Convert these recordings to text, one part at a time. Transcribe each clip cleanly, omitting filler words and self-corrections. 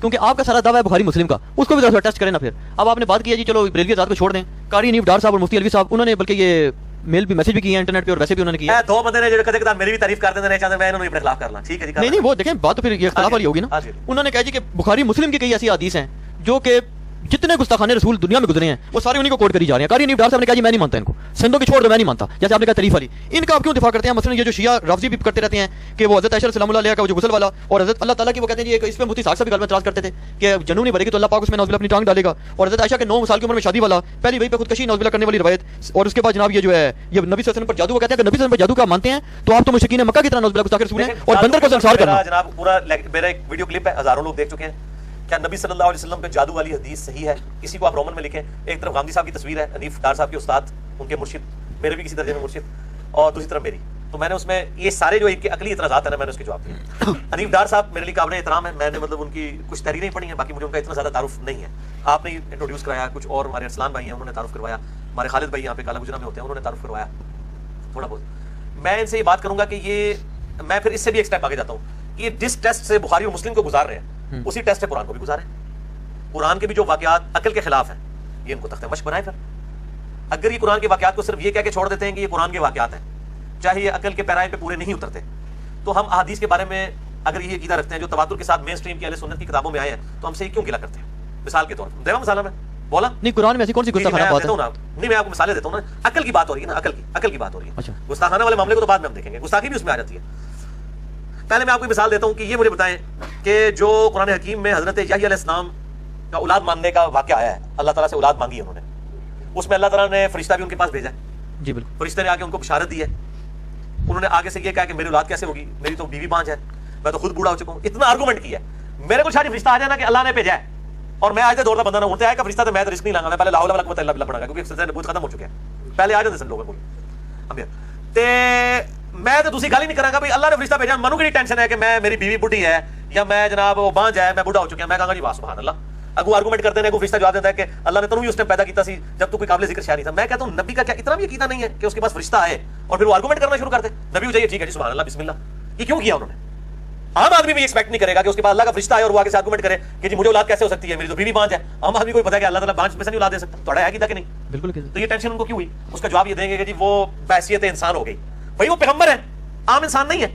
کیونکہ آپ کا سارا دعویٰ ہے بخاری مسلم کا، اس کو بھی ذرا ٹیسٹ کریں نا پھر. اب آپ نے بات کی ہے جی چلو بریلوی آزاد کو چھوڑ دیں، قاری نیب ڈار صاحب اور مفتی الوی صاحب انہوں نے بلکہ یہ میل بھی میسج بھی کیا ہے انٹرنیٹ پہ اور ویسے بھی انہوں نے کیا ہے. دو بندے نے جو کدے کدار میری بھی تعریف کرتے ہیں چاہتے میں انہوں نے اپنے خلاف کرنا. ٹھیک ہے جی. نہیں وہ دیکھیں بات تو پھر یہ اختلاف والی ہوگی نا. انہوں نے کہا جی کہ بخاری مسلم کی کئی ایسی حدیث ہیں جو کہ جتنے گستاخانے رسول دنیا میں گزرے ہیں وہ سارے انہیں کو کوٹ کری جا رہے ہیں. قاری نیب ڈار صاحب نے کہا جی میں نہیں مانتا ان کو، سندھوں کی چھوڑ دو میں نہیں مانتا. جیسے آپ نے کہا طریف علی، ان کا آپ کیوں دفاع کرتے ہیں؟ مثلا یہ جو شیعہ رافضی بھی کرتے رہتے ہیں کہ وہ حضرت عائشہ سلام اللہ علیہ کا جو غسل والا اور حضرت اللہ تعالیٰ کی وہ کہتے ہیں جی اس پہ مفتی صاحب بھی غلط اعتراض کرتے تھے کہ جنون نہیں بھرے گی تو اللہ پاک اس میں نوز باللہ اپنی ٹانگ ڈالے گا، اور حضرت عائشہ کے 9 سال کی عمر میں شادی والا پہلی وہی پہ خودکشی نوز باللہ کرنے والی روایت، اور اس کے بعد جناب یہ جو ہے یہ نبی صلی اللہ علیہ وسلم پر جادو، وہ کہتے ہیں کہ نبی صلی اللہ علیہ وسلم پر جادو کا مانتے ہیں تو آپ تو مشرکین مکہ کی طرح نوز باللہ گستاخ رسول ہیں اور بندر کو سنسار کرنا. جناب پورا میرا ایک ویڈیو کلپ ہے، ہزاروں لوگ دیکھ چکے ہیں. کیا نبی صلی اللہ علیہ وسلم پہ جادو والی حدیث صحیح ہے؟ کسی کو آپ رومن میں لکھیں. ایک طرف غامدی صاحب کی تصویر ہے، حنیف ڈار صاحب کے استاد، ان کے مرشد، میرے بھی کسی درجے میں مرشد، اور دوسری طرف میری. تو میں نے اس میں یہ سارے جو ایک عقلی اعتراضات ہیں نا میں نے اس کے جواب دیے. حنیف ڈار صاحب میرے لیے قابل احترام ہے، میں نے مطلب ان کی کچھ تحریریں پڑھی ہیں، باقی مجھے ان کا اتنا زیادہ تعارف نہیں ہے. آپ نے انٹروڈیوس کرایا، کچھ اور ہمارے ارسلان بھائی ہیں انہوں نے تعارف کروایا، ہمارے خالد بھائی یہاں پہ کالا گجرا میں ہوتے ہیں انہوں نے تعارف کروایا تھوڑا بہت. میں ان سے یہ بات کروں گا کہ یہ میں پھر اس سے بھی ایک اسٹیپ آگے جاتا ہوں کہ یہ جس ٹیسٹ سے بخاری اور مسلم کو گزار رہے ہیں اسی ٹیسٹ سے قرآن کو بھی گزاریں. قرآن کے بھی جو واقعات عقل کے خلاف ہیں یہ ان کو تختہ مشق بنائے. پھر اگر یہ قرآن کے واقعات کو صرف یہ کہہ کے چھوڑ دیتے ہیں کہ یہ قرآن کے واقعات ہیں، چاہے یہ عقل کے پیرائے پہ پورے نہیں اترتے، تو ہم احادیث کے بارے میں اگر یہ عقیدہ رکھتے ہیں جو تواتر کے ساتھ مین اسٹریم کی اہل سنت کی کتابوں میں آئے ہیں تو ہم سے یہ کیوں گلا کرتے ہیں؟ مثال کے طور پر دیوا مثال میں بولا نہیں قرآن میں ایسی کون سی گستاخانہ بات ہے؟ نہیں میں آپ کو مثالیں دیتا ہوں نا. عقل کی بات ہو رہی ہے نا، عقل کی بات ہو رہی ہے. گستاخانہ والے معاملے کو تو بعد میں ہم دیکھیں گے، گستاخی بھی اس میں آ جاتی ہے. پہلے میں آپ کو مثال دیتا ہوں کہ یہ مجھے بتائیں کہ جو قرآن حکیم میں حضرت یحییٰ علیہ السلام کا اولاد ماننے کا واقعہ آیا ہے، اللہ تعالیٰ سے اولاد مانگی ہے انہوں نے، اس میں اللہ تعالیٰ نے فرشتہ بھی ان کے پاس بھیجا ہے. جی بالکل. فرشتے نے آ کے ان کو بشارت دی ہے. انہوں نے آگے سے یہ کہا کہ میری اولاد کیسے ہوگی، میری تو بیوی بانجھ ہے، میں تو خود بوڑھا ہو چکا ہوں. اتنا آرگومنٹ کیا ہے. میرے کو شاید فرشتہ آ جائے نا کہ اللہ نے بھیجا ہے اور میں آج سے دوڑتا بندہ نہ اٹھتے آئے گا فرشتہ تو میں تو رسک نہیں لاؤں گا، میں پہلے لا حول ولا قوت الا باللہ پڑھا گا کیونکہ سلسلہ نبوت ختم ہو چکے ہیں. پہلے آ جاتے سن لوگ تے میں تو دوسری گل ہی نہیں کراں گا بھائی اللہ نے فرشتہ بھیجا. منو کی ٹینشن ہے کہ میں میری بیوی بڈھی ہے یا میں جناب وہ بانجھ ہے، میں بوڑھا ہو چکا ہوں. میں کہاں گا جی واہ سبحان اللہ. اگو آرگومنٹ کرتے ہیں، فرشتہ جواب دیتا ہے کہ اللہ نے تنوں بھی اس ٹائم پیدا کیتا سی جب تو کوئی قابل ذکر شاہ نہیں تھا. میں کہتا ہوں نبی کا کیا اتنا بھی عقیدہ نہیں ہے کہ اس کے پاس فرشتہ آئے اور پھر وہ آرگومنٹ کرنا شروع کر دے؟ نبی کو چاہیے ٹھیک ہے جی سبحان اللہ بسم اللہ. یہ کیوں کیا انہوں نے؟ عام آدمی بھی ایکسپیکٹ نہیں کرے گا کہ اس کے پاس اللہ کا فرشتہ آئے اور وہ آگے سے آرگومنٹ کرے کہ جی مجھے اولاد کیسے ہو سکتی ہے، میری تو بیوی بانجھ ہے. عام آدمی کو پتہ ہے کہ اللہ تعالیٰ بانجھ میں سے نہیں اولاد دے سکتا. تھوڑا ہے کہ نہیں؟ بالکل. تو یہ ٹینشن ان کو کیوں ہوئی؟ اس کا جواب یہ دیں گے کہ جی وہ بحیثیت انسان ہو گئی. بھائی وہ پیغمبر ہے، عام انسان نہیں ہے.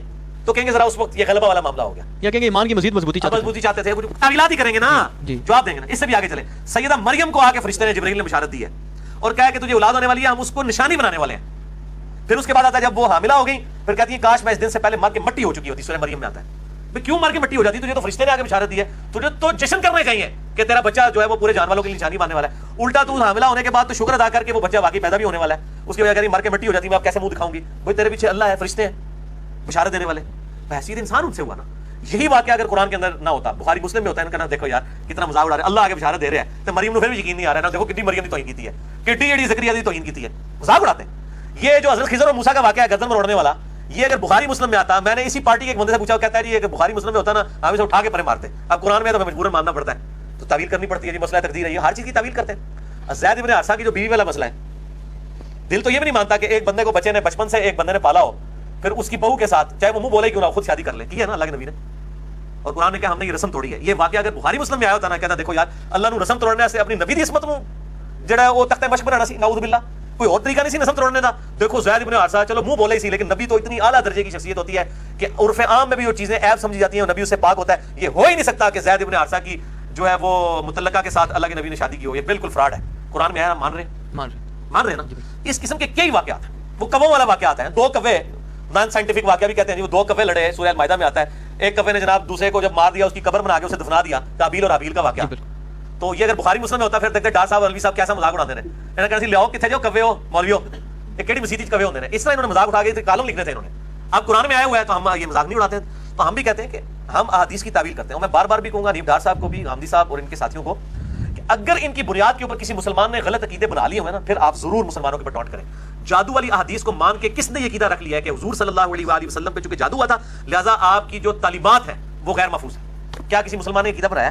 تو کہیں گے ذرا اس وقت یہ غلبہ والا معاملہ ہو گیا، یا کہیں گے ایمان کی مزید مضبوطی چاہتے تھے. تعویلات ہی کریں گے نا. جواب دیں گے نا. اس سے بھی آگے چلیں. سیدہ مریم کو آ کے فرشتے نے جبرائیل نے بشارت دی ہے اور کہا کہ تجھے اولاد ہونے والی ہے، ہم اس کو نشانی بنانے والے ہیں. پھر اس کے بعد آتا ہے جب وہ حاملہ ہو گئی پھر کہتی ہے کاش میں اس دن سے پہلے مر کے مٹی ہو چکی ہوتی. سورہ مریم میں آتا ہے کیوں مر کے مٹی ہو جاتی؟ تجھے تو فرشتے نے آ کے بشارت دی ہے، تجھے تو جشن کرنے چاہیے کہ تیرا بچہ جو ہے وہ پورے جان والوں کے لیے نشانی بننے والا ہے. الٹا تو حاملہ ہونے کے بعد تو شکر ادا کر کے وہ بچہ واقعی پیدا بھی ہونے والا ہے. اس کی وجہ کہہ مر کے مٹی ہو جاتی میں اب کیسے منہ دکھاؤں گی؟ بھائی تیرے پیچھے اللہ ہے، فرشتے ہیں بشارت دینے والے. بحیثیت انسان ان سے ہوا نا. یہی واقعہ اگر قرآن کے اندر نہ ہوتا، بخاری مسلم میں ہوتا ہے، کہنا دیکھو یار کتنا مذاق اڑا رہا ہے، اللہ آگے بشارت دے رہا ہے تو مریم نے پھر بھی یقین نہیں آ رہا ہے نا. دیکھو کتنی مریم نے توہین کی ہے، کتنی ایڈی زکریا دی توہین کی ہے، مذاق اڑاتے ہیں. یہ جو حضرت خضر اور موسیٰ کا واقعہ ہے گردن مروڑنے والا، یہ اگر بخاری مسلم میں آتا، میں نے اسی پارٹی کے ایک بندے سے پوچھا، کہتا ہے جی اگر بخاری مسلم میں ہوتا نا ہم اسے اٹھا کے پرے مارتے. اب قرآن میں تو ہمیں مجبوراً ماننا پڑتا ہے تو تعویل کرنی پڑتی ہے. جی مسئلہ تقدیر ہے، یہ ہر چیز کی تعویل کرتے ہیں. زید ابن حارثہ کی جو بیوی والا مسئلہ ہے، دل تو یہ بھی نہیں مانتا کہ ایک بندے کو بچے نے بچپن سے ایک بندے نے پالا ہو پھر اس کی بہو کے ساتھ چاہے وہ منہ بولے کیوں نہ خود شادی کر لے. کی ہے نا اللہ کے نبی نے، اور قرآن نے کہا ہم نے یہ رسم توڑی ہے. یہ واقعہ اگر بخاری مسلم میں آیا ہوتا نا کہتا دیکھو یار اللہ نے رسم توڑنے سے اپنی نبی دی عصمت نو جڑا ہے وہ تختہ مشق بنانا سی. نعوذ باللہ کوئی اور طریقہ نہیں سی رسم توڑنے دا. دیکھو زید ابن حارثہ چلو منہ بولے سی لیکن نبی تو اتنی اعلیٰ درجے کی شخصیت ہوتی ہے کہ عرف عام میں بھی وہ چیزیں عیب سمجھی جاتی ہیں، نبی اس سے پاک ہوتا ہے. یہ ہو ہی نہیں سکتا کہ زید ابن حارثہ کی جو ہے وہ متعلقہ کے ساتھ اللہ کے نبی نے شادی کی ہو. یہ بالکل فراڈ ہے. قرآن میں آیا مان رہے ہیں نا. اس قسم کے کئی واقعات ہیں. وہ کووں والا واقعات ہیں، 2 کوے نان سائنٹیفک واقعہ بھی کہتے ہیں. وہ 2 کوے لڑے، سورہ المائدہ میں آتا ہے. ایک کوے نے جناب دوسرے کو جب مار دیا اس کی قبر بنا کے اسے دفنا دیا، قابیل اور حابیل کا واقعہ. تو یہ اگر بخاری مسلم میں ہوتا پھر دیکھتے ڈار صاحب الوی صاحب کیسا مذاق اڑاتے ہیں. انہوں نے کہا سی لیاؤ کتنے جو کوے ہو مولویو، یہ کیڑی مسیت کوے ہوتے ہیں. اس طرح انہوں نے مذاق اٹھا کے کالم لکھنے تھے انہوں نے. اب قرآن میں آیا ہوا ہے تو ہم یہ مذاق نہیں اڑاتے. تو ہم بھی کہتے ہیں کہ ہم احادیث کی تعویل کرتے ہیں. میں بار بار بھی کہوں گا حنیف ڈار صاحب کو بھی، غامدی صاحب اور ان کے ساتھیوں کو، کہ اگر ان کی بنیاد کے اوپر کسی مسلمان نے غلط عقیدے بنا لیے ہوئے نا پھر آپ ضرور مسلمانوں کے اوپر ٹونٹ کریں. جادو والی احادیث کو مان کے کس نے یہ عقیدہ رکھ لیا ہے کہ حضور صلی اللہ علیہ وآلہ وسلم پہ چونکہ جادو ہوا تھا لہٰذا آپ کی جو تعلیمات ہیں وہ غیر محفوظ ہے؟ کیا کسی مسلمان نے عقیدہ بنایا؟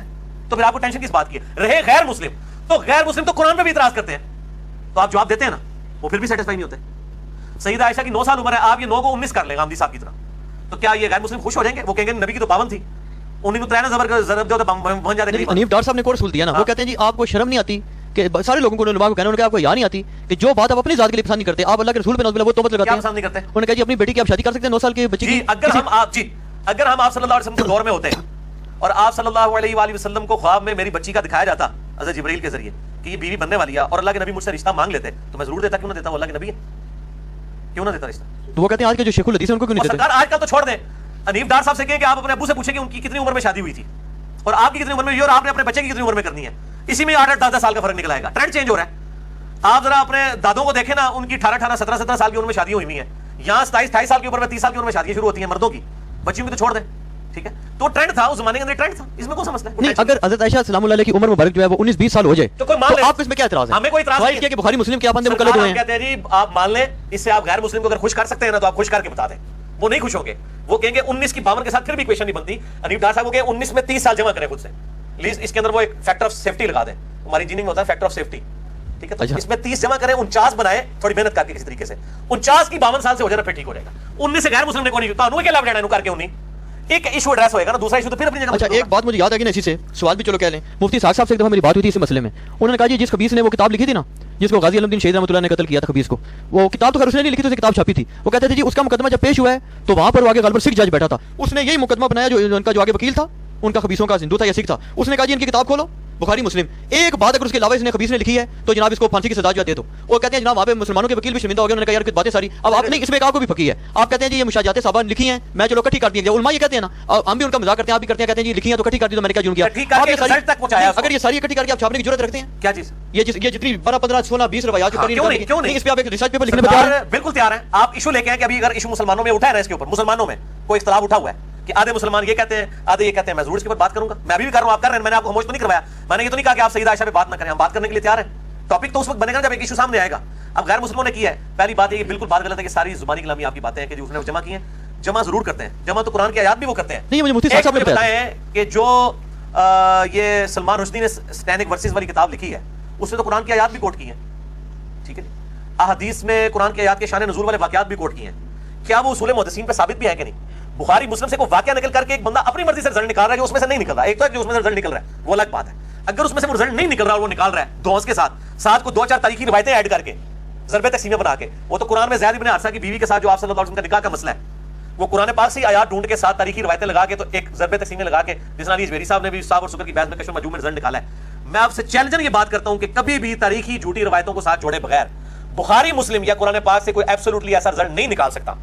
تو پھر آپ کو ٹینشن کس بات کی ہے؟ رہے غیر مسلم تو غیر مسلم تو قرآن پہ بھی اعتراض کرتے ہیں تو آپ جواب دیتے ہیں نا، وہ پھر بھی سیٹسفائی نہیں ہوتے. سیدہ عائشہ کی 9 سال عمر ہے، آپ یہ 9 کو 19 کر لیں غامدی صاحب کی طرح، تو کیا یہ غیر مسلم خوش ہو جائیں گے؟ وہ کہیں گے نبی کی تو پابند تھی، انہیں کو ترائنا زبر ضرب دو تو بن جاتے ہیں. حنیف ڈار صاحب نے کوئی رسول دیا نا, وہ کہتے ہیں جی آپ کو شرم نہیں آتی کہ سارے لوگوں کو علماء کو کہنا, انہوں نے کہا آپ کو یاد نہیں آتی کہ جو بات آپ اپنی ذات کے لیے پسند نہیں کرتے آپ اللہ کے رسول پہ نعوذ باللہ وہ توبت لگاتے ہیں. پسند نہیں کرتے, انہوں نے کہا جی اپنی بیٹی کی آپ شادی کر سکتے ہیں 9 سال کی بچی کی. اگر ہم آپ صلی اللہ علیہ وسلم کے دور میں ہوتے ہیں اور آپ صلی اللہ علیہ وآلہ وسلم کو خواب میں میری بچی کا دکھایا جاتا حضرت جبرائیل کے ذریعے کہ یہ بیوی بننے والی ہے اور اللہ کے نبی مجھ سے رشتہ مانگ لیتے تو میں ضرور دیتا. کیوں نہ دیتا, وہ اللہ کے نبی ہے, کیوں نہ دیتا رشتہ. تو وہ کہتے ہیں آج کے جو شیخ الحدیث ہیں ان کو کیوں نہیں دیتے. آج کل تو چھوڑ دیں, حنیف ڈار صاحب سے کہیں کہ آپ اپنے ابو سے پوچھیں کہ ان کی کتنی عمر میں شادی ہوئی تھی اور آپ کی کتنی عمر میں, اور آپ نے اپنے بچے کی کتنی عمر میں کرنی ہے. اسی میں 8-10 سال کا فرق نکل آئے گا. ٹرینڈ چینج ہو رہا ہے. آپ ذرا اپنے دادوں کو دیکھیں نا, ان کی 18-17 سال کی عمر میں شادی ہوئی ہیں. یہاں 27-28 سال کی عمر میں 30 سال کی عمر میں شادیاں شروع ہوتی ہیں مردوں کی, بچیوں کی تو چھوڑ دیں. ٹھیک ہے, تو ٹرینڈ تھا اس زمانے کے اندر, ٹرینڈ تھا, اس میں کون سا مسئلہ ہے. نہیں اگر حضرت عائشہ سلام اللہ علیہ کی عمر مبارک جو ہے وہ 19-20 سال ہو جائے تو کوئی مان لے, آپ اس میں کیا اعتراض ہے. ہمیں کوئی اعتراض نہیں ہے کہ بخاری مسلم کے آپ اندر مقلد ہوئے ہیں. کہتے ہیں جی آپ مان لیں, اس سے آپ غیر مسلم کو اگر خوش کر سکتے ہیں نا تو آپ خوش کر کے بتا دیں. وہ نہیں خوش ہوں گے, وہ کہیں گے 19 کی 52 کے ساتھ پھر بھی کویشن نہیں بنتی. حنیف ڈار صاحب کو کہیں 19 میں 30 سال جمع کریں خود سے, پلیز اس کے اندر وہ ایک فیکٹر آف سیفٹی لگا دیں. ہماری انجینئرنگ میں ہوتا ہے فیکٹر آف سیفٹی. ٹھیک ہے, تو اس میں 30 جمع کریں, 49 بنائے, تھوڑی محنت کر کے کسی طریقے سے 49 کی 52 سال سے ہو جائے پھر ٹھیک ہو جائے گا. 19 سے غیر مسلم نے کو نہیں, تو کیا لاب لینا کر کے انہیں ایک ایشو ایڈریس ہوئے گا نا, دوسرا ایشو تو پھر اپنی جگہ. اچھا ایک بات مجھے یاد آ گئی نا اسی سے, سوال بھی چلو کہہ لیں. مفتی صاحب سے ایک دفعہ میری بات ہوئی تھی اس مسئلے میں. انہوں نے کہا جی جس خبیث نے وہ کتاب لکھی تھی نا, جس کو غازی علم الدین شہید رحمۃ اللہ نے قتل کیا تھا خبیث کو, وہ کتاب تو خیر اس نے نہیں لکھی, تو اسے کتاب چھاپی تھی. وہ کہتے تھے جی اس کا مقدمہ جب پیش ہوا ہے تو وہاں پر وہ آگے غالباً سکھ جج بیٹھا تھا, اس نے یہی مقدمہ بنایا جو ان کا جو آگے وکیل تھا ان کا خبیثوں کا ہندو تھا یا سکھ تھا. اس نے کہا جی ان کی کتاب کھولو بخاری مسلم, ایک بات اگر اس کے علاوہ اس نے خبیث نے لکھی ہے تو جناب اس کو پھانسی کی سزا جو دے دو. وہ کہتے ہیں جناب وہاں پہ مسلمانوں کے وکیل بھی شرمندہ ہو گئے, انہوں نے کہا یار باتیں ساری اب آپ نہیں, اس میں ایک آپ کو بھی پکی ہے. آپ کہتے ہیں جی یہ مشاجات صحابہ نے لکھی ہیں, میں چلو اکٹھی کر دی. علماء یہ کہتے ہیں نا, ہم بھی ان کا مذاق کرتے ہیں, آپ بھی کرتے ہیں, کہتے ہیں جی لکھی ہیں تو اکٹھی کر دی, تو میں نے کیا جرم کیا. اگر یہ ساری اکٹھی کر کے آپ چھاپنے کی ضرورت رکھتے ہیں کیا چیز, یہ جتنی 12-15-16-20 روایات جو اس پہ آپ ایک ریسرچ پیپر لکھنے میں تیار ہیں. بالکل تیار ہیں. آپ ایشو لے کے آئیں کہ ابھی اگر ایشو مسلمانوں میں اٹھا ہے نا, اس کے اوپر مسلمانوں میں کوئی اختلاف اٹھا ہوا ہے کہ آدھے مسلمان یہ کہتے ہیں آدھے یہ کہتے ہیں, میں ضرور اس کے اوپر بات کروں گا. میں بھی کر رہا ہوں, آپ کر رہے ہیں, میں نے آپ کو خاموش تو نہیں کروایا. میں نے یہ تو نہیں کہا کہ آپ سیدہ عائشہ پہ بات نہ کریں, ہم بات کرنے کے لیے تیار ہیں. ٹاپک تو اس وقت بنے گا جب ایک ایشو سامنے آئے گا. اب غیر مسلموں نے کیا ہے, پہلی بات یہ بالکل بات غلط ہے کہ ساری زبانی کلامی آپ کی باتیں ہیں کہ جو اس نے جمع کی ہیں, جمع ضرور کرتے ہیں, جمع تو قرآن کی آیات بھی وہ کرتے ہیں. نہیں مجھے مفتی صاحب نے بتایا کہ جو یہ سلمان رشدی نے سٹینک ورسز والی کتاب لکھی ہے اس نے تو قرآن کی آیات بھی کوٹ کی ہیں. ٹھیک ہے, احادیث میں قرآن کی آیات کے شان نزول والے واقعات بھی کوٹ کی ہیں. کیا وہ اصول محدثین پہ ثابت بھی ہے کہ نہیں؟ بخاری مسلم سے کوئی واقعہ نکل کر کے ایک بندہ اپنی مرضی سے رزلٹ نکال رہا ہے جو اس میں سے نہیں نکل رہا. ایک تو ہے جو اس میں سے رزلٹ نکل رہا ہے وہ الگ بات ہے, اگر اس میں سے وہ رزلٹ نہیں نکل رہا اور وہ نکال رہا ہے دوست کے ساتھ کو 2-4 تاریخی روایتیں ایڈ کر کے ضرب تقسیمیں بنا کے, وہ تو قرآن میں زید بن حارثہ کی بیوی کے ساتھ جو آپ صلی اللہ علیہ وسلم کا نکاح کا مسئلہ ہے, وہ قرآن پاک سے آیات ڈھونڈ کے 7 تاریخی روایتیں لگا کے تو ایک ضرب تقسیمیں لگا کے, جس علی اجمیری صاحب نے بھی صاحب اور سکر کی بحث میں کشف مجموع میں رزلٹ نکالا ہے. میں آپ سے چیلنجن یہ بات کرتا ہوں کہ کبھی بھی تاریخی جھوٹی روایتوں کو ساتھ جوڑے بغیر بخاری مسلم یا قرآن پاک سے کوئی ایبسولوٹلی ایسا رزلٹ نہیں نکال سکتا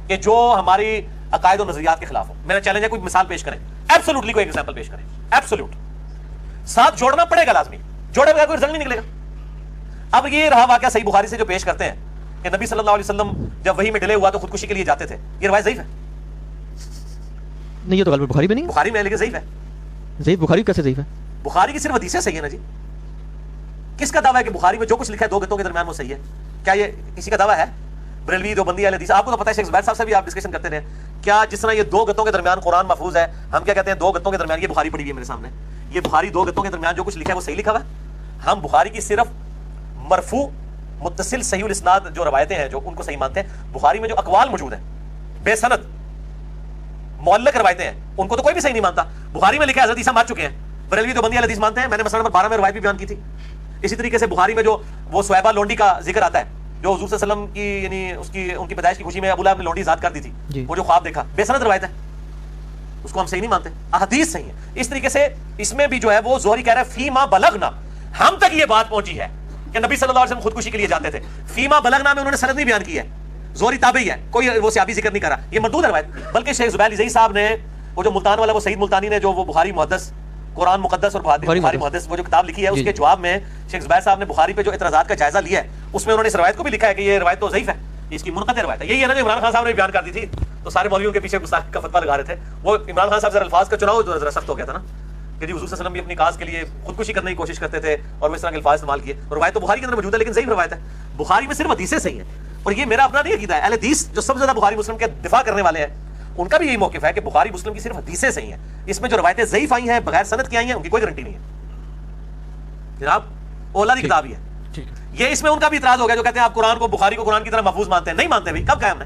کہ جو ہماری عقائد و نظریات کے خلاف ہو. میرا چیلنج ہے کوئی مثال پیش کریں, ایبسولوٹلی کوئی ایگزامپل پیش کریں, ایبسولوٹ ساتھ جوڑنا پڑے گا لازمی, جوڑے بغیر کوئی رزلٹ نہیں نکلے گا. اب یہ رہا واقعہ صحیح بخاری سے جو پیش کرتے ہیں کہ نبی صلی اللہ علیہ وسلم جب وحی میں ڈلے ہوا تو خودکشی کے لیے جاتے تھے, یہ روایت ضعیف ہے. نہیں یہ تو غالباً بخاری میں نہیں, بخاری میں لیکن ضعیف ہے. ضعیف بخاری کیسے ضعیف ہے؟ بخاری کی صرف حدیثیں صحیح ہے نا جی. کس کا دعویٰ ہے کہ بخاری میں جو کچھ لکھا ہے 2 گتوں کے درمیان وہ صحیح ہے؟ کیا یہ کسی کا دعویٰ ہے؟ بریلوی دیوبندی اہل حدیث, آپ کو تو پتہ ہے شیخ زبیر صاحب سے بھی آپ ڈسکشن کرتے رہے. کیا جس طرح یہ 2 گتوں کے درمیان قرآن محفوظ ہے, ہم کیا کہتے ہیں 2 گتوں کے درمیان, یہ بخاری پڑھی ہوئی ہے میرے سامنے, یہ بخاری 2 گتوں کے درمیان جو کچھ لکھا ہے وہ صحیح لکھا ہوا ہے. ہم بخاری کی صرف مرفوع متصل صحیح الاسناد جو روایتیں ہیں جو ان کو صحیح مانتے ہیں. بخاری میں جو اقوال موجود ہیں بے سند معلق روایتیں ہیں ان کو تو کوئی بھی صحیح نہیں مانتا. بخاری میں لکھا ہے حضرت عیسیٰ مار چکے ہیں, بریلوی دیوبندی اہل حدیث مانتے ہیں. میں نے مسئلہ نمبر 12 میں روایت بھی بیان کی تھی. اسی طریقے سے بخاری میں جو وہ سویبہ لونڈی کا ذکر آتا ہے جو حضور صلی اللہ علیہ وسلم کی یعنی ان کی پیدائش کی خوشی میں ابو لہب نے لونڈی ذات کر دی تھی, وہ جو خواب دیکھا, بے سند روایت ہے, اس کو ہم صحیح نہیں مانتے. احادیث صحیح ہے. اس طریقے سے اس میں بھی جو ہے وہ زہری کہہ رہا ہے فیما بلغنا, ہم تک یہ بات پہنچی ہے کہ نبی صلی اللہ علیہ وسلم خودکشی کے لیے جاتے تھے. فیما بلغنا میں انہوں نے سند نہیں بیان کی ہے, زہری تابعی ہے, کوئی وہ صحابی ذکر نہیں کر رہا, یہ مردود ہے روایت. بلکہ شیخ زبیر علی صاحب نے وہ جو ملتان والا وہ سعید ملتانی نے جو وہ بخاری محدث قرآن مقدس اور بخاری محدث وہ جو کتاب لکھی ہے اس کے جواب میں شیخ زبیر صاحب نے بخاری پہ جو اعتراضات کا جائزہ لیا ہے اس میں انہوں نے اس روایت کو بھی لکھا ہے کہ یہ روایت تو ضعیف ہے, اس کی منقطع روایت ہے. یہی ہے نا جو عمران خان صاحب نے بیان کر دی تھی, تو سارے مولویوں کے پیچھے گستاخی کا فتویٰ لگا رہے تھے. وہ عمران خان صاحب ذرا الفاظ کا چناؤ جو ذرا سخت ہو گیا تھا نا کہ جی حضور صلی اللہ علیہ وسلم بھی اپنی کاز کے لیے خودکشی کرنے کی کوشش کرتے تھے اور وہ اس طرح کے الفاظ استعمال کیے. روایت تو بخاری کے اندر موجود ہے لیکن ضعیف روایت ہے. بخاری میں صرف حدیثیں صحیح ہیں, اور یہ میرا اپنا نہیں عقیدہ ہے. اہل حدیث جو سب سے زیادہ بخاری مسلم کے دفاع کرنے والے ہیں ان کا بھی یہی موقف ہے کہ بخاری مسلم کی صرف حدیثیں صحیح ہیں. اس میں جو روایتیں ضعیف آئی ہیں بغیر سند کی آئی ہیں ان کی کوئی گارنٹی نہیں ہے. جناب اولا کی کتاب ہی ہے یہ, اس میں ان کا بھی اعتراض ہو گیا جو کہتے ہیں آپ قرآن کو بخاری کو قرآن کی طرح محفوظ مانتے ہیں. نہیں مانتے بھائی, کب کہا ہم نے؟